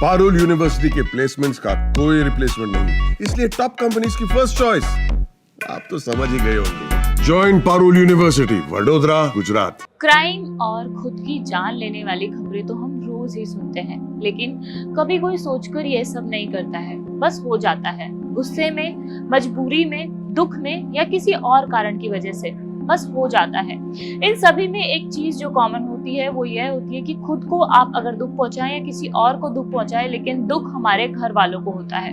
Parul university के placements का कोई रिप्लेसमेंट नहीं, इसलिए टॉप कंपनीज की फर्स्ट चॉइस। आप तो समझ ही गए होंगे। Join Parul university, Vadodara, Gujarat. Crime और खुद की जान लेने वाली खबरें तो हम रोज ही सुनते हैं, लेकिन कभी कोई सोचकर ये सब नहीं करता है, बस हो जाता है। गुस्से में, मजबूरी में, दुख में या किसी और कारण की वजह से बस हो जाता है। इन सभी में एक चीज जो कॉमन होती है वो यह होती है कि खुद को आप अगर दुख पहुंचाएं या किसी और को दुख पहुंचाएं, लेकिन दुख हमारे घर वालों को होता है।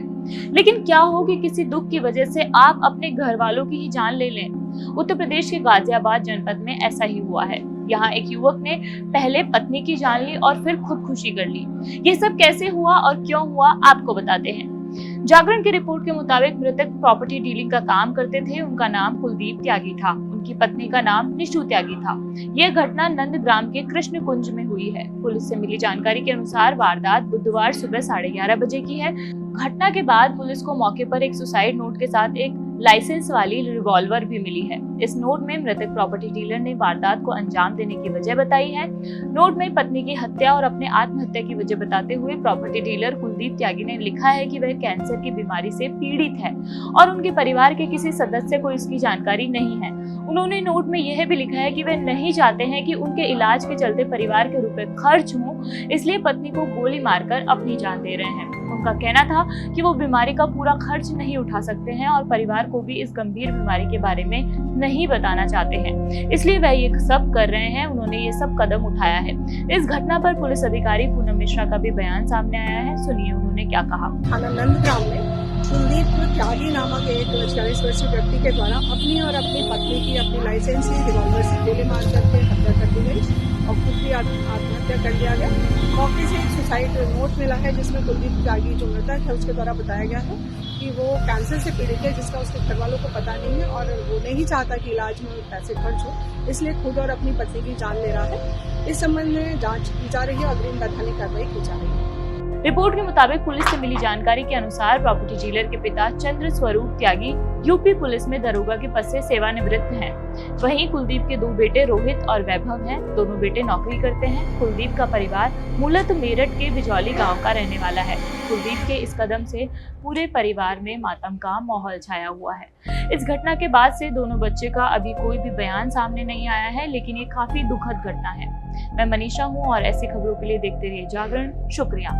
लेकिन क्या हो कि किसी दुख की वजह से आप अपने घर वालों की ही जान ले लें। उत्तर प्रदेश के गाजियाबाद जनपद में ऐसा ही हुआ है। यहाँ एक युवक ने पहले पत्नी की जान ली और फिर खुदकुशी कर ली। ये सब कैसे हुआ और क्यों हुआ, आपको बताते हैं। जागरण की रिपोर्ट के मुताबिक मृतक प्रॉपर्टी डीलिंग का काम करते थे। उनका नाम कुलदीप त्यागी था। उनकी पत्नी का नाम निशु त्यागी था। यह घटना नंदग्राम के कृष्ण कुंज में हुई है। पुलिस से मिली जानकारी के अनुसार वारदात बुधवार सुबह 11:30 बजे की है। घटना के बाद पुलिस को मौके पर एक सुसाइड नोट के साथ एक लाइसेंस वाली रिवॉल्वर भी मिली है। इस नोट में मृतक प्रॉपर्टी डीलर ने वारदात को अंजाम देने की वजह बताई है। नोट में पत्नी की हत्या और अपने आत्महत्या की वजह बताते हुए प्रॉपर्टी डीलर कुलदीप त्यागी ने लिखा है कि वह कैंसर की बीमारी से पीड़ित है और उनके परिवार के किसी सदस्य को इसकी जानकारी नहीं है। उन्होंने नोट में यह भी लिखा है कि वे नहीं चाहते हैं कि उनके इलाज के चलते परिवार के रुपए खर्च हों, इसलिए पत्नी को गोली मारकर अपनी जान दे रहे हैं। उनका कहना था कि वो बीमारी का पूरा खर्च नहीं उठा सकते हैं और परिवार को भी इस गंभीर बीमारी के बारे में नहीं बताना चाहते हैं, इसलिए वह ये सब कर रहे हैं। उन्होंने ये सब कदम उठाया है। इस घटना पर पुलिस अधिकारी पूनम मिश्रा का भी बयान सामने आया है। सुनिए उन्होंने क्या कहा। थाना नंदग्राम में कुलदीप त्यागी नामक एक 40 वर्षीय व्यक्ति के द्वारा अपनी और अपनी पत्नी की अपनी लाइसेंस रिवॉल्वर से गोली मार करके हत्या कर दी गई और खुद भी आत्महत्या कर लिया गया। मौके से एक सुसाइड नोट मिला है जिसमें कुलदीप त्यागी जो मृतक है उसके द्वारा बताया गया है कि वो कैंसर से पीड़ित है, जिसका उसके घर वालों को पता नहीं है और वो नहीं चाहता कि इलाज में पैसे खर्च हो, इसलिए खुद और अपनी पत्नी की जान ले रहा है। इस संबंध में जांच की जा रही है और अग्रिम वैधानिक कार्रवाई की जा रही है। रिपोर्ट के मुताबिक पुलिस से मिली जानकारी के अनुसार प्रॉपर्टी डीलर के पिता चंद्र स्वरूप त्यागी यूपी पुलिस में दरोगा के पद से सेवानिवृत्त हैं। वहीं कुलदीप के 2 बेटे रोहित और वैभव हैं। दोनों बेटे नौकरी करते हैं। कुलदीप का परिवार मूलतः मेरठ के बिजौली गांव का रहने वाला है। कुलदीप के इस कदम से पूरे परिवार में मातम का माहौल छाया हुआ है। इस घटना के बाद से दोनों बच्चे का अभी कोई भी बयान सामने नहीं आया है, लेकिन ये काफी दुखद घटना है। मैं मनीषा हूँ और ऐसी खबरों के लिए देखते रहिए जागरण। शुक्रिया।